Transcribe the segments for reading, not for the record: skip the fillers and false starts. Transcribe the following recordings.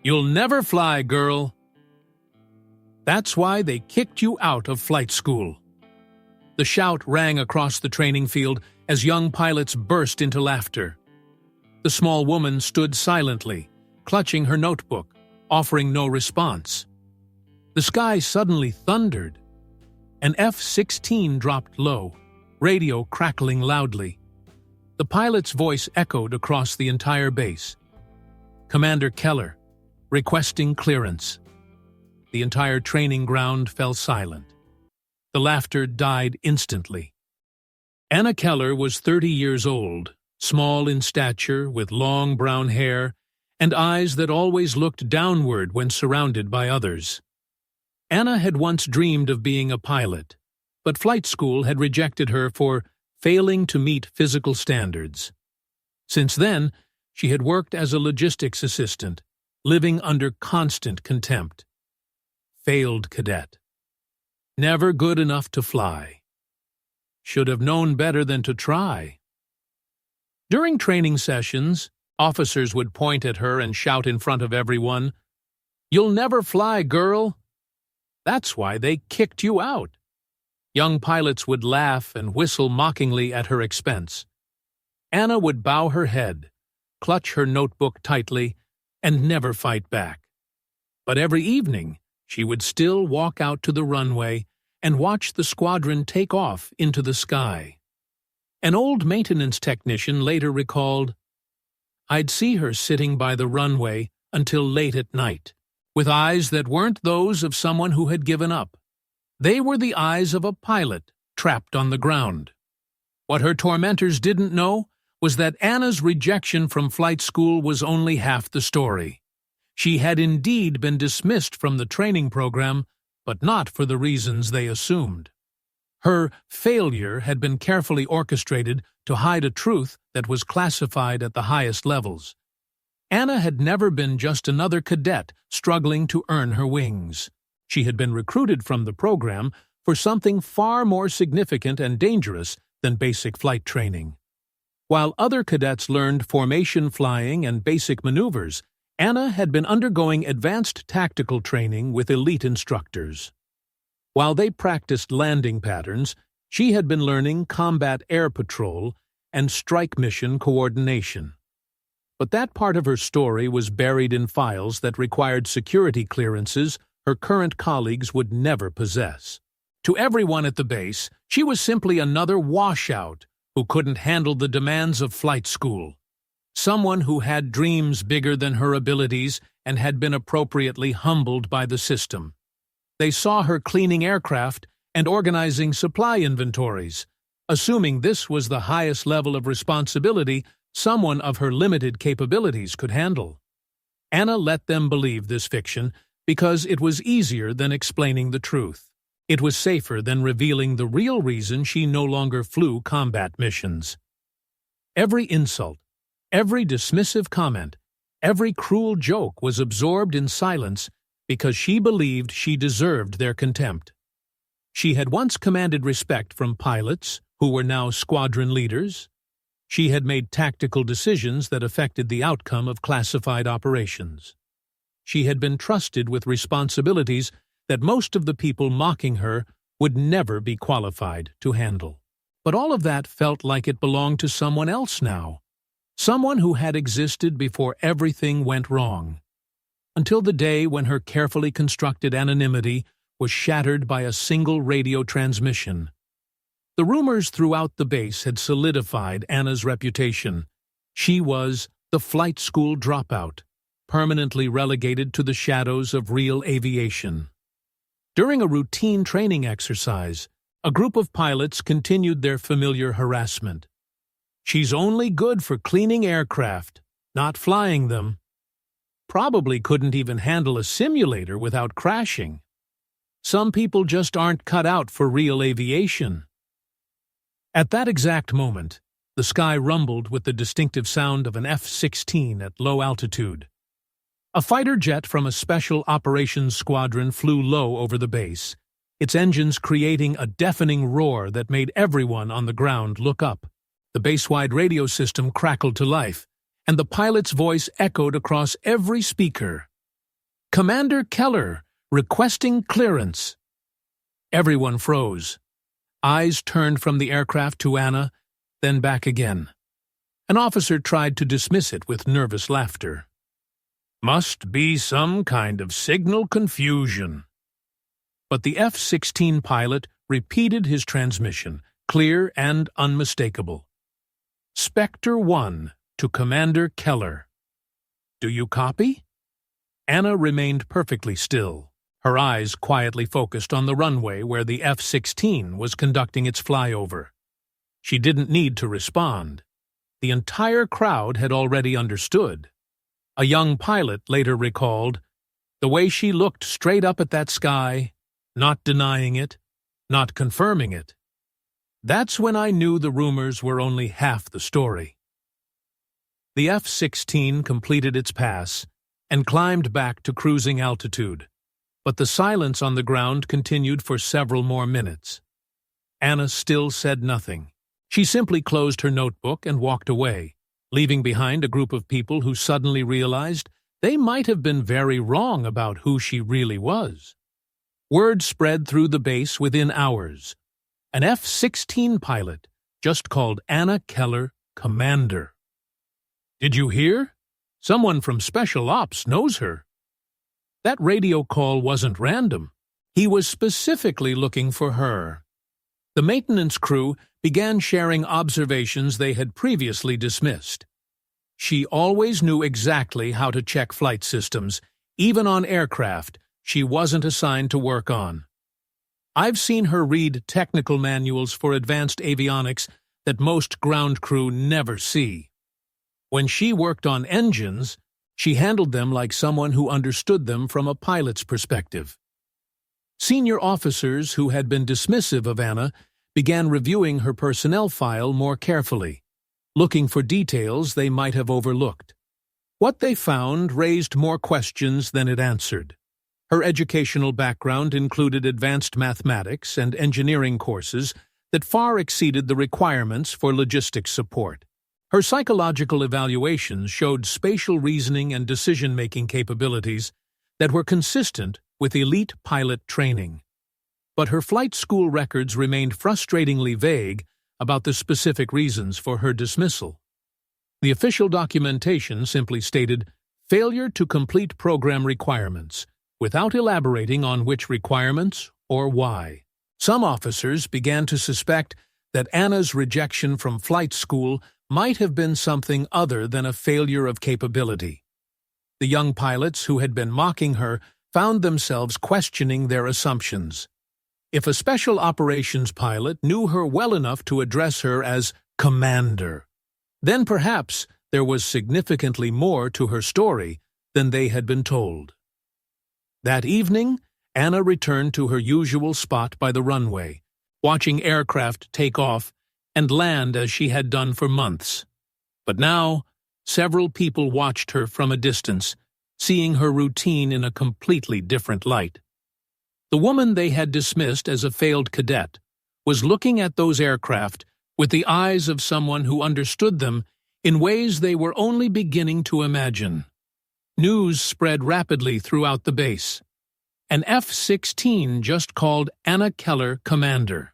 You'll never fly, girl. That's why they kicked you out of flight school. The shout rang across the training field as young pilots burst into laughter. The small woman stood silently, clutching her notebook, offering no response. The sky suddenly thundered. An F-16 dropped low, radio crackling loudly. The pilot's voice echoed across the entire base. Commander Keller, requesting clearance. The entire training ground fell silent. The laughter died instantly. Anna Keller was 30 years old, small in stature, with long brown hair, and eyes that always looked downward when surrounded by others. Anna had once dreamed of being a pilot, but flight school had rejected her for failing to meet physical standards. Since then, she had worked as a logistics assistant, living under constant contempt. Failed cadet. Never good enough to fly. Should have known better than to try. During training sessions, officers would point at her and shout in front of everyone, "You'll never fly, girl. That's why they kicked you out." Young pilots would laugh and whistle mockingly at her expense. Anna would bow her head, clutch her notebook tightly, and never fight back. But every evening, she would still walk out to the runway and watch the squadron take off into the sky. An old maintenance technician later recalled, "I'd see her sitting by the runway until late at night, with eyes that weren't those of someone who had given up. They were the eyes of a pilot trapped on the ground." What her tormentors didn't know was that Anna's rejection from flight school was only half the story. She had indeed been dismissed from the training program, but not for the reasons they assumed. Her failure had been carefully orchestrated to hide a truth that was classified at the highest levels. Anna had never been just another cadet struggling to earn her wings. She had been recruited from the program for something far more significant and dangerous than basic flight training. While other cadets learned formation flying and basic maneuvers, Anna had been undergoing advanced tactical training with elite instructors. While they practiced landing patterns, she had been learning combat air patrol and strike mission coordination. But that part of her story was buried in files that required security clearances her current colleagues would never possess. To everyone at the base, she was simply another washout who couldn't handle the demands of flight school. Someone who had dreams bigger than her abilities and had been appropriately humbled by the system. They saw her cleaning aircraft and organizing supply inventories, assuming this was the highest level of responsibility someone of her limited capabilities could handle. Anna let them believe this fiction because it was easier than explaining the truth. It was safer than revealing the real reason she no longer flew combat missions. Every insult, every dismissive comment, every cruel joke was absorbed in silence because she believed she deserved their contempt. She had once commanded respect from pilots, who were now squadron leaders. She had made tactical decisions that affected the outcome of classified operations. She had been trusted with responsibilities that most of the people mocking her would never be qualified to handle. But all of that felt like it belonged to someone else now. Someone who had existed before everything went wrong. Until the day when her carefully constructed anonymity was shattered by a single radio transmission. The rumors throughout the base had solidified Anna's reputation. She was the flight school dropout, permanently relegated to the shadows of real aviation. During a routine training exercise, a group of pilots continued their familiar harassment. "She's only good for cleaning aircraft, not flying them. Probably couldn't even handle a simulator without crashing. Some people just aren't cut out for real aviation." At that exact moment, the sky rumbled with the distinctive sound of an F-16 at low altitude. A fighter jet from a special operations squadron flew low over the base, its engines creating a deafening roar that made everyone on the ground look up. The base-wide radio system crackled to life, and the pilot's voice echoed across every speaker. Commander Keller, requesting clearance. Everyone froze. Eyes turned from the aircraft to Anna, then back again. An officer tried to dismiss it with nervous laughter. Must be some kind of signal confusion. But the F-16 pilot repeated his transmission, clear and unmistakable. Spectre 1 to Commander Keller. Do you copy? Anna remained perfectly still, her eyes quietly focused on the runway where the F-16 was conducting its flyover. She didn't need to respond. The entire crowd had already understood. A young pilot later recalled, the way she looked straight up at that sky, not denying it, not confirming it. That's when I knew the rumors were only half the story. The F-16 completed its pass and climbed back to cruising altitude, but the silence on the ground continued for several more minutes. Anna still said nothing. She simply closed her notebook and walked away, leaving behind a group of people who suddenly realized they might have been very wrong about who she really was. Word spread through the base within hours. An F-16 pilot just called Anna Keller Commander. Did you hear? Someone from Special Ops knows her. That radio call wasn't random. He was specifically looking for her. The maintenance crew began sharing observations they had previously dismissed. She always knew exactly how to check flight systems, even on aircraft she wasn't assigned to work on. I've seen her read technical manuals for advanced avionics that most ground crew never see. When she worked on engines, she handled them like someone who understood them from a pilot's perspective. Senior officers who had been dismissive of Anna began reviewing her personnel file more carefully, looking for details they might have overlooked. What they found raised more questions than it answered. Her educational background included advanced mathematics and engineering courses that far exceeded the requirements for logistics support. Her psychological evaluations showed spatial reasoning and decision-making capabilities that were consistent with elite pilot training. But her flight school records remained frustratingly vague about the specific reasons for her dismissal. The official documentation simply stated, "Failure to complete program requirements," without elaborating on which requirements or why. Some officers began to suspect that Anna's rejection from flight school might have been something other than a failure of capability. The young pilots who had been mocking her found themselves questioning their assumptions. If a special operations pilot knew her well enough to address her as Commander, then perhaps there was significantly more to her story than they had been told. That evening, Anna returned to her usual spot by the runway, watching aircraft take off and land as she had done for months. But now, several people watched her from a distance, seeing her routine in a completely different light. The woman they had dismissed as a failed cadet was looking at those aircraft with the eyes of someone who understood them in ways they were only beginning to imagine. News spread rapidly throughout the base. An F-16 just called Anna Keller Commander.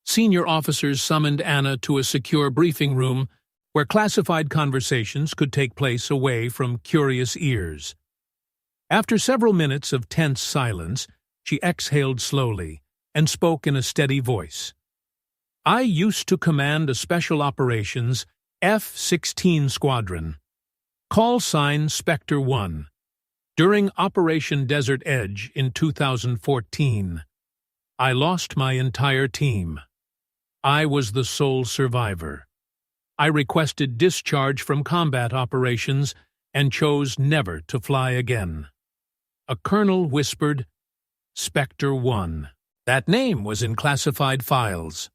Senior officers summoned Anna to a secure briefing room where classified conversations could take place away from curious ears. After several minutes of tense silence, she exhaled slowly and spoke in a steady voice. "I used to command a Special Operations F-16 squadron. Call sign Spectre 1. During Operation Desert Edge in 2014, I lost my entire team. I was the sole survivor. I requested discharge from combat operations and chose never to fly again." A colonel whispered, "Spectre 1. That name was in classified files."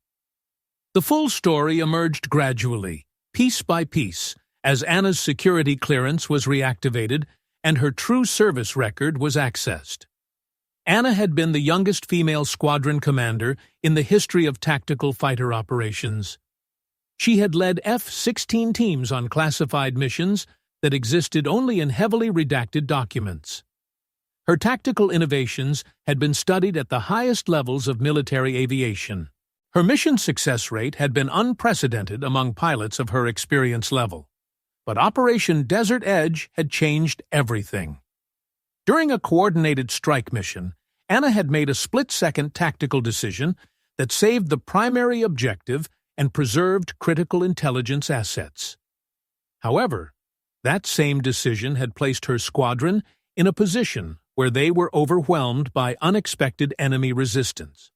The full story emerged gradually, piece by piece, as Anna's security clearance was reactivated and her true service record was accessed. Anna had been the youngest female squadron commander in the history of tactical fighter operations. She had led F-16 teams on classified missions that existed only in heavily redacted documents. Her tactical innovations had been studied at the highest levels of military aviation. Her mission success rate had been unprecedented among pilots of her experience level. But Operation Desert Edge had changed everything. During a coordinated strike mission, Anna had made a split-second tactical decision that saved the primary objective and preserved critical intelligence assets. However, that same decision had placed her squadron in a position where they were overwhelmed by unexpected enemy resistance.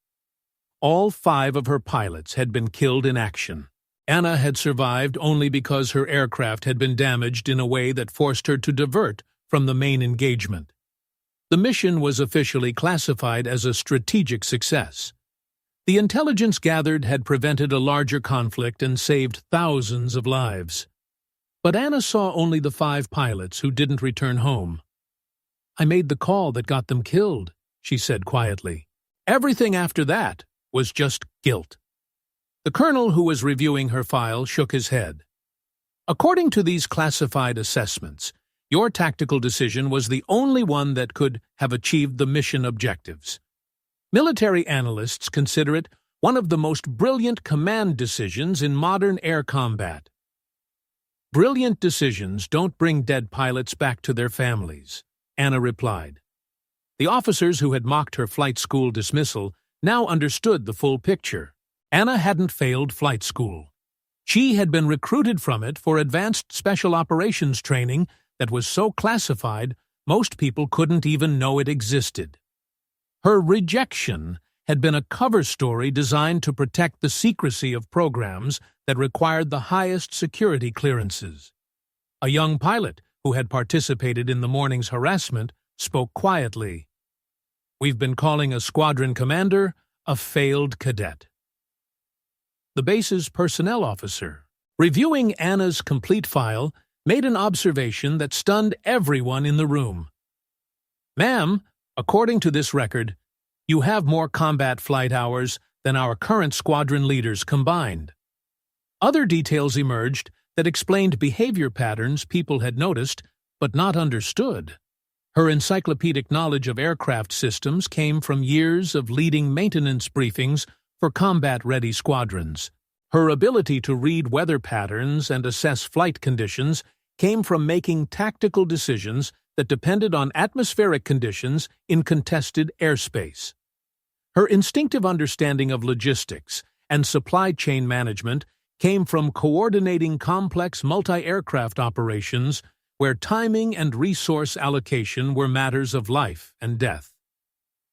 All 5 of her pilots had been killed in action. Anna had survived only because her aircraft had been damaged in a way that forced her to divert from the main engagement. The mission was officially classified as a strategic success. The intelligence gathered had prevented a larger conflict and saved thousands of lives. But Anna saw only the 5 pilots who didn't return home. "I made the call that got them killed," she said quietly. Everything after that was just guilt. The colonel who was reviewing her file shook his head. "According to these classified assessments, your tactical decision was the only one that could have achieved the mission objectives. Military analysts consider it one of the most brilliant command decisions in modern air combat." "Brilliant decisions don't bring dead pilots back to their families," Anna replied. The officers who had mocked her flight school dismissal now understood the full picture. Anna hadn't failed flight school. She had been recruited from it for advanced special operations training that was so classified most people couldn't even know it existed. Her rejection had been a cover story designed to protect the secrecy of programs that required the highest security clearances. A young pilot who had participated in the morning's harassment spoke quietly. "We've been calling a squadron commander a failed cadet." The base's personnel officer, reviewing Anna's complete file, made an observation that stunned everyone in the room. "Ma'am, according to this record, you have more combat flight hours than our current squadron leaders combined." Other details emerged that explained behavior patterns people had noticed but not understood. Her encyclopedic knowledge of aircraft systems came from years of leading maintenance briefings for combat-ready squadrons. Her ability to read weather patterns and assess flight conditions came from making tactical decisions that depended on atmospheric conditions in contested airspace. Her instinctive understanding of logistics and supply chain management came from coordinating complex multi-aircraft operations where timing and resource allocation were matters of life and death.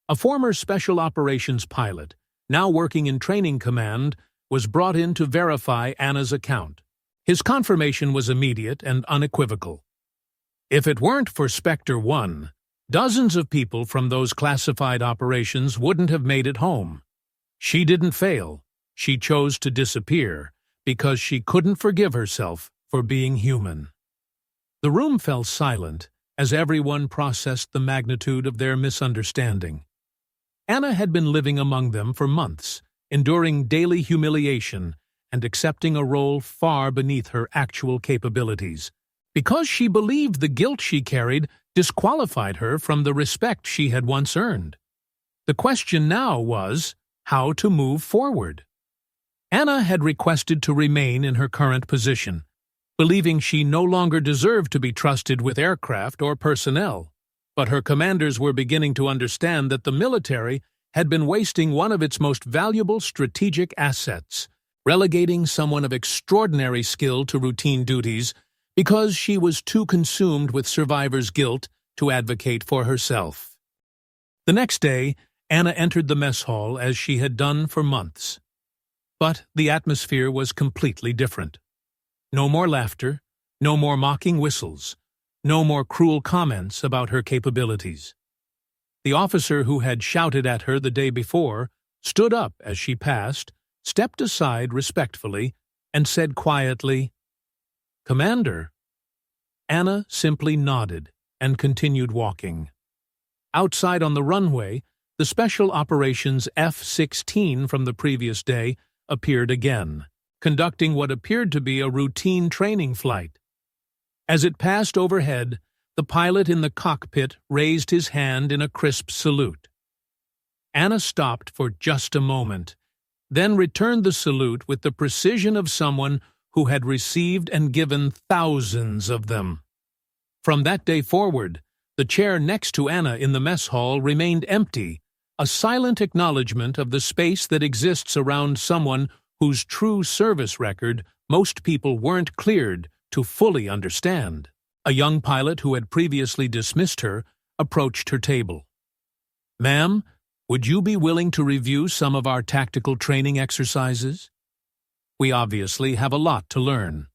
A former special operations pilot, now working in training command, was brought in to verify Anna's account. His confirmation was immediate and unequivocal. If it weren't for Spectre 1, dozens of people from those classified operations wouldn't have made it home. She didn't fail. She chose to disappear because she couldn't forgive herself for being human. The room fell silent as everyone processed the magnitude of their misunderstanding. Anna had been living among them for months, enduring daily humiliation and accepting a role far beneath her actual capabilities, because she believed the guilt she carried disqualified her from the respect she had once earned. The question now was how to move forward. Anna had requested to remain in her current position, believing she no longer deserved to be trusted with aircraft or personnel. But her commanders were beginning to understand that the military had been wasting one of its most valuable strategic assets, relegating someone of extraordinary skill to routine duties because she was too consumed with survivor's guilt to advocate for herself. The next day, Anna entered the mess hall as she had done for months. But the atmosphere was completely different. No more laughter, no more mocking whistles, no more cruel comments about her capabilities. The officer who had shouted at her the day before stood up as she passed, stepped aside respectfully, and said quietly, "Commander." Anna simply nodded and continued walking. Outside on the runway, the Special Operations F-16 from the previous day appeared again, conducting what appeared to be a routine training flight. As it passed overhead, The pilot in the cockpit raised his hand in a crisp salute. Anna stopped for just a moment, then returned the salute with the precision of someone who had received and given thousands of them. From that day forward, the chair next to Anna in the mess hall remained empty, a silent acknowledgement of the space that exists around someone whose true service record most people weren't cleared to fully understand. A young pilot who had previously dismissed her approached her table. "Ma'am, would you be willing to review some of our tactical training exercises? We obviously have a lot to learn."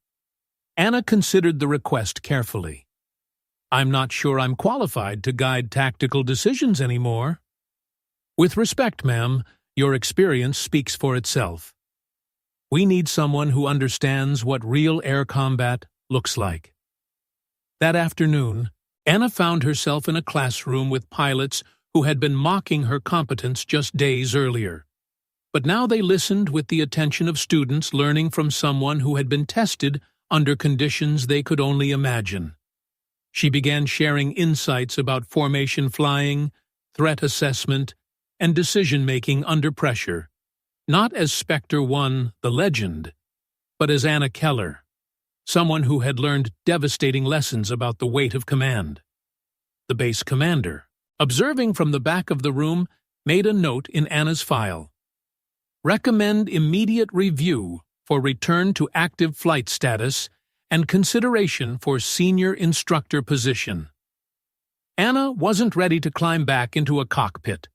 Anna considered the request carefully. "I'm not sure I'm qualified to guide tactical decisions anymore." "With respect, ma'am, your experience speaks for itself. We need someone who understands what real air combat looks like." That afternoon, Anna found herself in a classroom with pilots who had been mocking her competence just days earlier. But now they listened with the attention of students learning from someone who had been tested under conditions they could only imagine. She began sharing insights about formation flying, threat assessment, and decision-making under pressure, not as Spectre 1, the legend, but as Anna Keller, someone who had learned devastating lessons about the weight of command. The base commander, observing from the back of the room, made a note in Anna's file. "Recommend immediate review for return to active flight status and consideration for senior instructor position." Anna wasn't ready to climb back into a cockpit.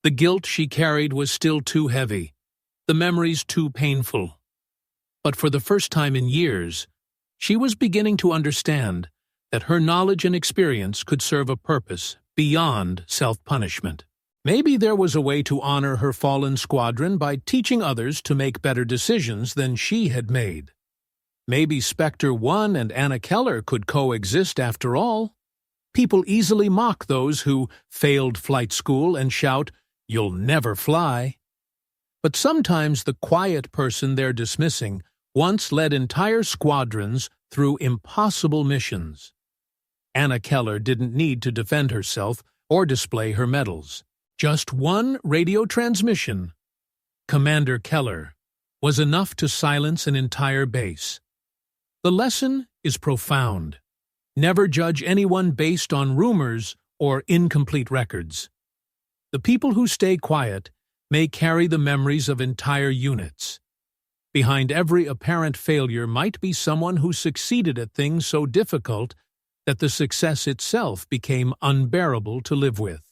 The guilt she carried was still too heavy, the memories too painful. But for the first time in years, she was beginning to understand that her knowledge and experience could serve a purpose beyond self-punishment. Maybe there was a way to honor her fallen squadron by teaching others to make better decisions than she had made. Maybe Spectre 1 and Anna Keller could coexist after all. People easily mock those who failed flight school and shout, "You'll never fly." But sometimes the quiet person they're dismissing once led entire squadrons through impossible missions. Anna Keller didn't need to defend herself or display her medals. Just one radio transmission, "Commander Keller," was enough to silence an entire base. The lesson is profound. Never judge anyone based on rumors or incomplete records. The people who stay quiet may carry the memories of entire units. Behind every apparent failure might be someone who succeeded at things so difficult that the success itself became unbearable to live with.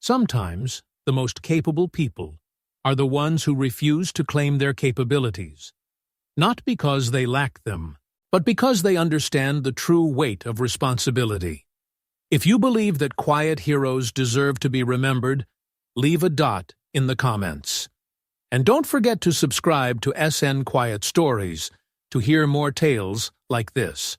Sometimes, the most capable people are the ones who refuse to claim their capabilities, not because they lack them, but because they understand the true weight of responsibility. If you believe that quiet heroes deserve to be remembered, leave a dot in the comments. And don't forget to subscribe to SN Quiet Stories to hear more tales like this.